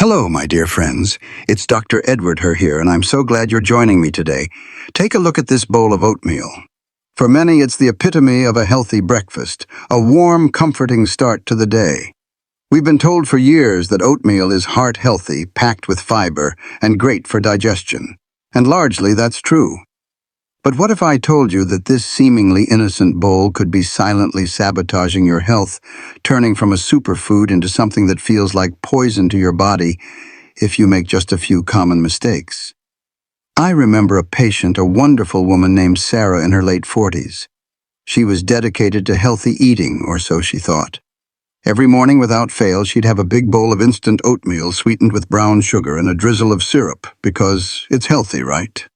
Hello, my dear friends. It's Dr. Edward Herr here, and I'm so glad you're joining me today. Take a look at this bowl of oatmeal. For many, it's the epitome of a healthy breakfast, a warm, comforting start to the day. We've been told for years that oatmeal is heart-healthy, packed with fiber, and great for digestion. And largely, that's true. But what if I told you that this seemingly innocent bowl could be silently sabotaging your health, turning from a superfood into something that feels like poison to your body if you make just a few common mistakes? I remember a patient, a wonderful woman named Sarah in her late 40s. She was dedicated to healthy eating, or so she thought. Every morning without fail, she'd have a big bowl of instant oatmeal sweetened with brown sugar and a drizzle of syrup, because it's healthy, right?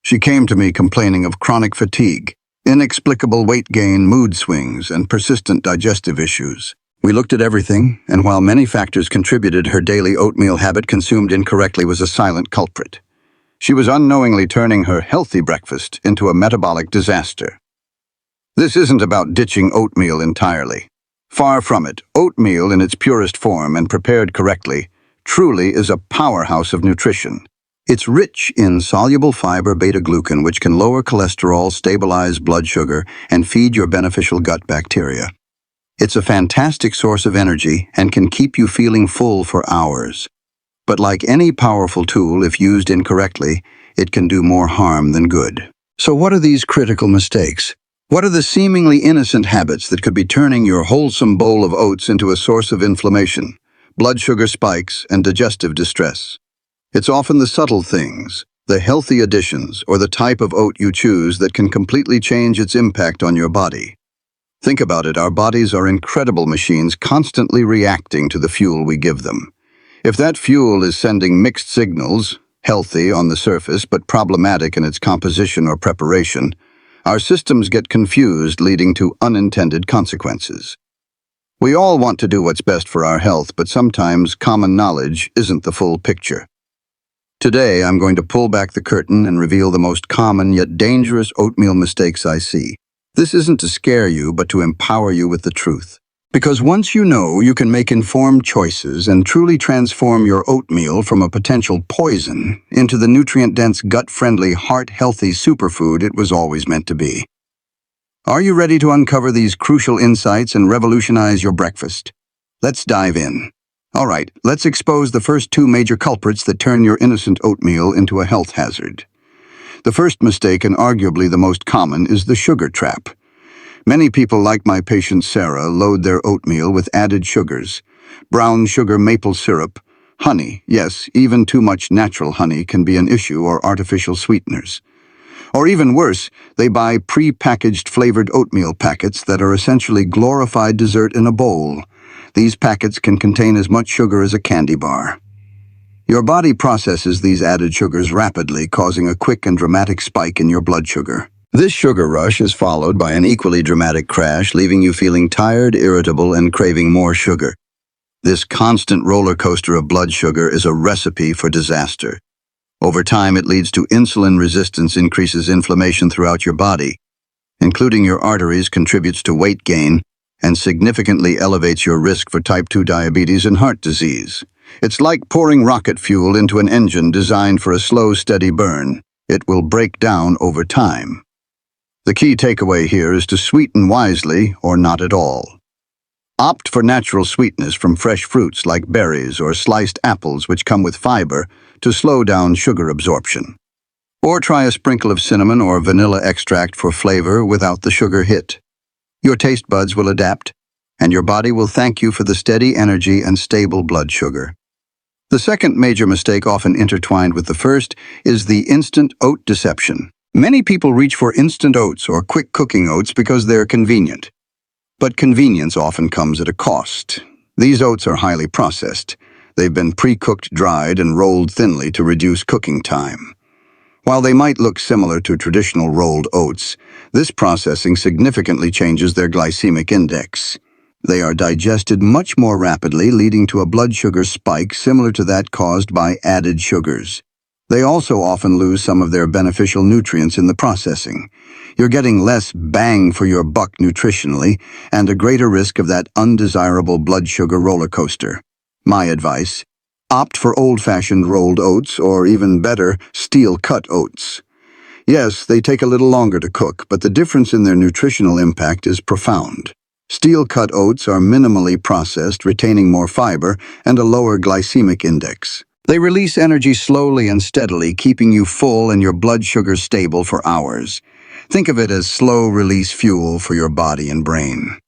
She came to me complaining of chronic fatigue, inexplicable weight gain, mood swings, and persistent digestive issues. We looked at everything, and while many factors contributed, her daily oatmeal habit consumed incorrectly was a silent culprit. She was unknowingly turning her healthy breakfast into a metabolic disaster. This isn't about ditching oatmeal entirely. Far from it. Oatmeal in its purest form and prepared correctly truly is a powerhouse of nutrition. It's rich in soluble fiber beta-glucan, which can lower cholesterol, stabilize blood sugar, and feed your beneficial gut bacteria. It's a fantastic source of energy and can keep you feeling full for hours. But like any powerful tool, if used incorrectly, it can do more harm than good. So what are these critical mistakes? What are the seemingly innocent habits that could be turning your wholesome bowl of oats into a source of inflammation, blood sugar spikes, and digestive distress? It's often the subtle things, the healthy additions, or the type of oat you choose that can completely change its impact on your body. Think about it, our bodies are incredible machines constantly reacting to the fuel we give them. If that fuel is sending mixed signals, healthy on the surface but problematic in its composition or preparation, our systems get confused, leading to unintended consequences. We all want to do what's best for our health, but sometimes common knowledge isn't the full picture. Today, I'm going to pull back the curtain and reveal the most common yet dangerous oatmeal mistakes I see. This isn't to scare you, but to empower you with the truth. Because once you know, you can make informed choices and truly transform your oatmeal from a potential poison into the nutrient-dense, gut-friendly, heart-healthy superfood it was always meant to be. Are you ready to uncover these crucial insights and revolutionize your breakfast? Let's dive in. All right, let's expose the first two major culprits that turn your innocent oatmeal into a health hazard. The first mistake, and arguably the most common, is the sugar trap. Many people, like my patient Sarah, load their oatmeal with added sugars, brown sugar, maple syrup, honey. Yes, even too much natural honey can be an issue, or artificial sweeteners. Or even worse, they buy pre-packaged flavored oatmeal packets that are essentially glorified dessert in a bowl. These packets can contain as much sugar as a candy bar. Your body processes these added sugars rapidly, causing a quick and dramatic spike in your blood sugar. This sugar rush is followed by an equally dramatic crash, leaving you feeling tired, irritable, and craving more sugar. This constant roller coaster of blood sugar is a recipe for disaster. Over time, it leads to insulin resistance, increases inflammation throughout your body, including your arteries, contributes to weight gain, and significantly elevates your risk for type 2 diabetes and heart disease. It's like pouring rocket fuel into an engine designed for a slow, steady burn. It will break down over time. The key takeaway here is to sweeten wisely or not at all. Opt for natural sweetness from fresh fruits like berries or sliced apples, which come with fiber, to slow down sugar absorption. Or try a sprinkle of cinnamon or vanilla extract for flavor without the sugar hit. Your taste buds will adapt, and your body will thank you for the steady energy and stable blood sugar. The second major mistake, often intertwined with the first, is the instant oat deception. Many people reach for instant oats or quick cooking oats because they're convenient. But convenience often comes at a cost. These oats are highly processed. They've been pre-cooked, dried, and rolled thinly to reduce cooking time. While they might look similar to traditional rolled oats, this processing significantly changes their glycemic index. They are digested much more rapidly, leading to a blood sugar spike similar to that caused by added sugars. They also often lose some of their beneficial nutrients in the processing. You're getting less bang for your buck nutritionally and a greater risk of that undesirable blood sugar roller coaster. My advice: Opt for old-fashioned rolled oats, or even better, steel-cut oats. Yes, they take a little longer to cook, but the difference in their nutritional impact is profound. Steel-cut oats are minimally processed, retaining more fiber and a lower glycemic index. They release energy slowly and steadily, keeping you full and your blood sugar stable for hours. Think of it as slow-release fuel for your body and brain.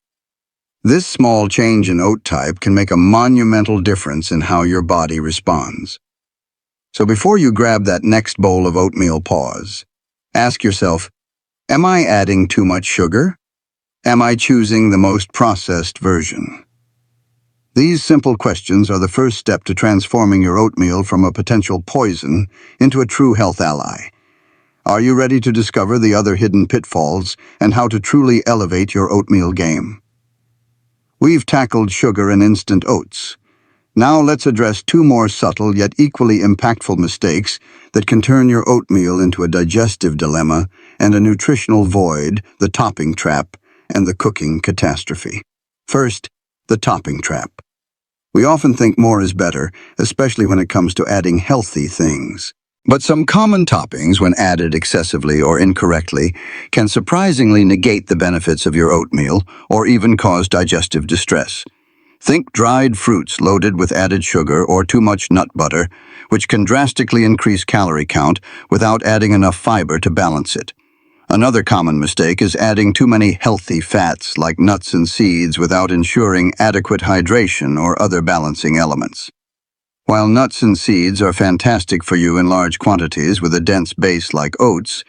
This small change in oat type can make a monumental difference in how your body responds. So before you grab that next bowl of oatmeal, pause. Ask yourself, am I adding too much sugar? Am I choosing the most processed version? These simple questions are the first step to transforming your oatmeal from a potential poison into a true health ally. Are you ready to discover the other hidden pitfalls and how to truly elevate your oatmeal game? We've tackled sugar and instant oats. Now let's address two more subtle yet equally impactful mistakes that can turn your oatmeal into a digestive dilemma and a nutritional void, the topping trap and the cooking catastrophe. First, the topping trap. We often think more is better, especially when it comes to adding healthy things. But some common toppings, when added excessively or incorrectly, can surprisingly negate the benefits of your oatmeal or even cause digestive distress. Think dried fruits loaded with added sugar or too much nut butter, which can drastically increase calorie count without adding enough fiber to balance it. Another common mistake is adding too many healthy fats like nuts and seeds without ensuring adequate hydration or other balancing elements. While nuts and seeds are fantastic for you in large quantities with a dense base like oats,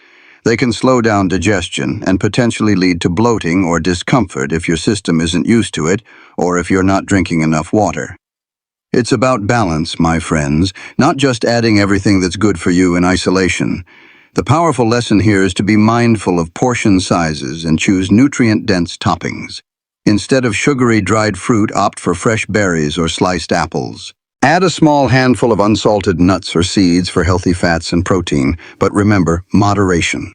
they can slow down digestion and potentially lead to bloating or discomfort if your system isn't used to it or if you're not drinking enough water. It's about balance, my friends, not just adding everything that's good for you in isolation. The powerful lesson here is to be mindful of portion sizes and choose nutrient-dense toppings. Instead of sugary dried fruit, opt for fresh berries or sliced apples. Add a small handful of unsalted nuts or seeds for healthy fats and protein, but remember, moderation.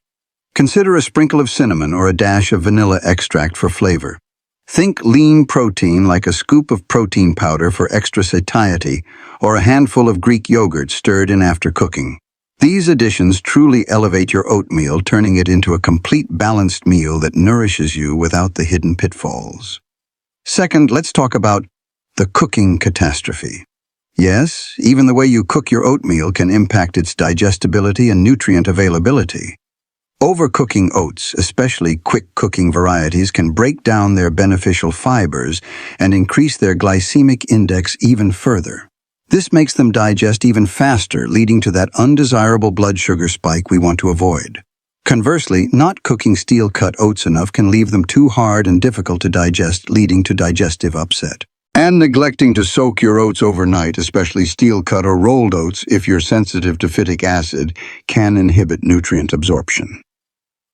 Consider a sprinkle of cinnamon or a dash of vanilla extract for flavor. Think lean protein like a scoop of protein powder for extra satiety or a handful of Greek yogurt stirred in after cooking. These additions truly elevate your oatmeal, turning it into a complete balanced meal that nourishes you without the hidden pitfalls. Second, let's talk about the cooking catastrophe. Yes, even the way you cook your oatmeal can impact its digestibility and nutrient availability. Overcooking oats, especially quick-cooking varieties, can break down their beneficial fibers and increase their glycemic index even further. This makes them digest even faster, leading to that undesirable blood sugar spike we want to avoid. Conversely, not cooking steel-cut oats enough can leave them too hard and difficult to digest, leading to digestive upset. And neglecting to soak your oats overnight, especially steel-cut or rolled oats, if you're sensitive to phytic acid, can inhibit nutrient absorption.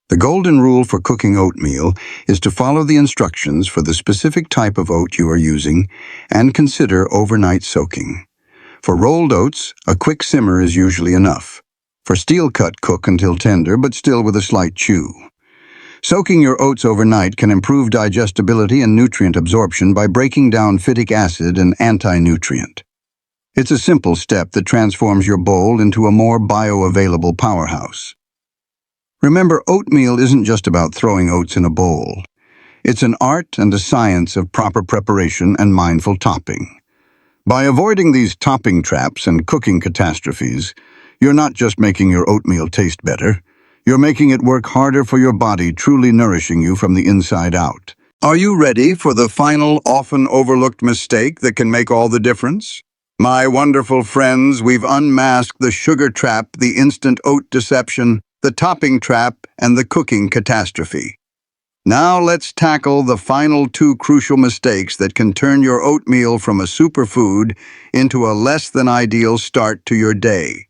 The golden rule for cooking oatmeal is to follow the instructions for the specific type of oat you are using and consider overnight soaking. For rolled oats, a quick simmer is usually enough. For steel-cut, cook until tender but still with a slight chew. Soaking your oats overnight can improve digestibility and nutrient absorption by breaking down phytic acid and anti-nutrient. It's a simple step that transforms your bowl into a more bioavailable powerhouse. Remember, oatmeal isn't just about throwing oats in a bowl. It's an art and a science of proper preparation and mindful topping. By avoiding these topping traps and cooking catastrophes, you're not just making your oatmeal taste better, you're making it work harder for your body, truly nourishing you from the inside out. Are you ready for the final, often overlooked mistake that can make all the difference? My wonderful friends, we've unmasked the sugar trap, the instant oat deception, the topping trap, and the cooking catastrophe. Now let's tackle the final two crucial mistakes that can turn your oatmeal from a superfood into a less than ideal start to your day.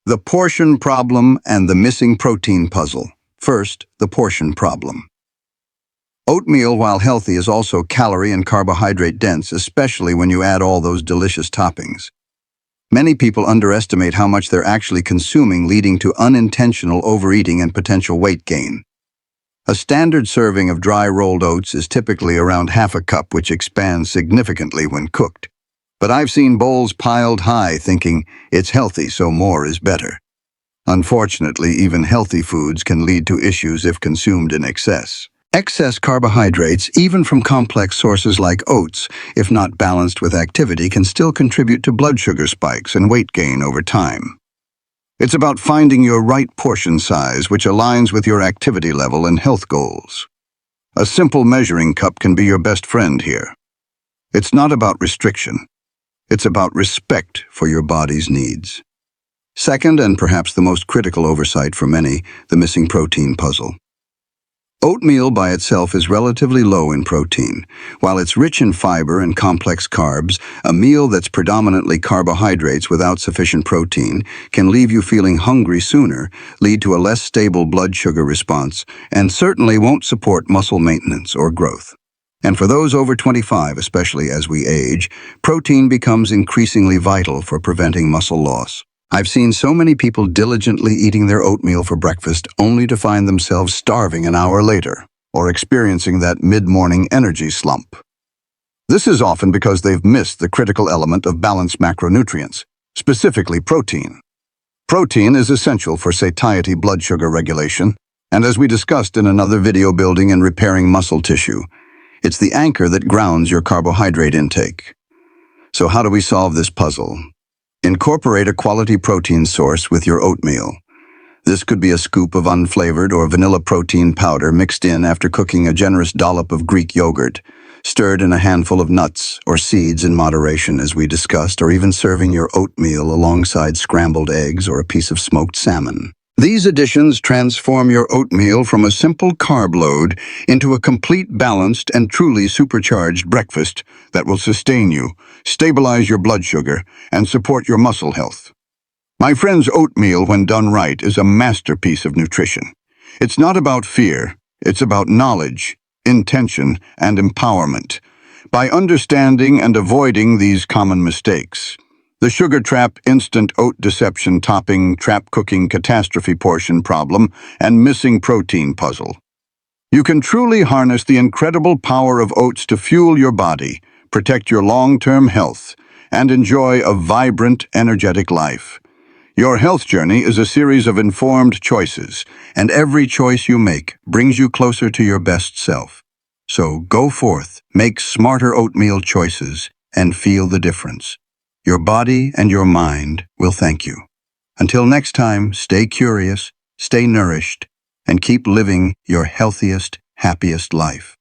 The portion problem and the missing protein puzzle. First, the portion problem. Oatmeal, while healthy, is also calorie and carbohydrate dense, especially when you add all those delicious toppings. Many people underestimate how much they're actually consuming, leading to unintentional overeating and potential weight gain. A standard serving of dry rolled oats is typically around half a cup, which expands significantly when cooked. But I've seen bowls piled high thinking it's healthy, so more is better. Unfortunately, even healthy foods can lead to issues if consumed in excess. Excess carbohydrates, even from complex sources like oats, if not balanced with activity, can still contribute to blood sugar spikes and weight gain over time. It's about finding your right portion size, which aligns with your activity level and health goals. A simple measuring cup can be your best friend here. It's not about restriction. It's about respect for your body's needs. Second, and perhaps the most critical oversight for many, the missing protein puzzle. Oatmeal by itself is relatively low in protein. While it's rich in fiber and complex carbs, a meal that's predominantly carbohydrates without sufficient protein can leave you feeling hungry sooner, lead to a less stable blood sugar response, and certainly won't support muscle maintenance or growth. And for those over 25, especially as we age, protein becomes increasingly vital for preventing muscle loss. I've seen so many people diligently eating their oatmeal for breakfast only to find themselves starving an hour later or experiencing that mid-morning energy slump. This is often because they've missed the critical element of balanced macronutrients, specifically protein. Protein is essential for satiety blood sugar regulation, and as we discussed in another video, building and repairing muscle tissue, it's the anchor that grounds your carbohydrate intake. So how do we solve this puzzle? Incorporate a quality protein source with your oatmeal. This could be a scoop of unflavored or vanilla protein powder mixed in after cooking a generous dollop of Greek yogurt, stirred in a handful of nuts or seeds in moderation as we discussed, or even serving your oatmeal alongside scrambled eggs or a piece of smoked salmon. These additions transform your oatmeal from a simple carb load into a complete, balanced, and truly supercharged breakfast that will sustain you, stabilize your blood sugar, and support your muscle health. My friends, oatmeal, when done right, is a masterpiece of nutrition. It's not about fear, it's about knowledge, intention, and empowerment. By understanding and avoiding these common mistakes, the sugar trap, instant oat deception, topping, trap cooking, catastrophe portion problem, and missing protein puzzle, you can truly harness the incredible power of oats to fuel your body, protect your long-term health, and enjoy a vibrant, energetic life. Your health journey is a series of informed choices, and every choice you make brings you closer to your best self. So go forth, make smarter oatmeal choices, and feel the difference. Your body and your mind will thank you. Until next time, stay curious, stay nourished, and keep living your healthiest, happiest life.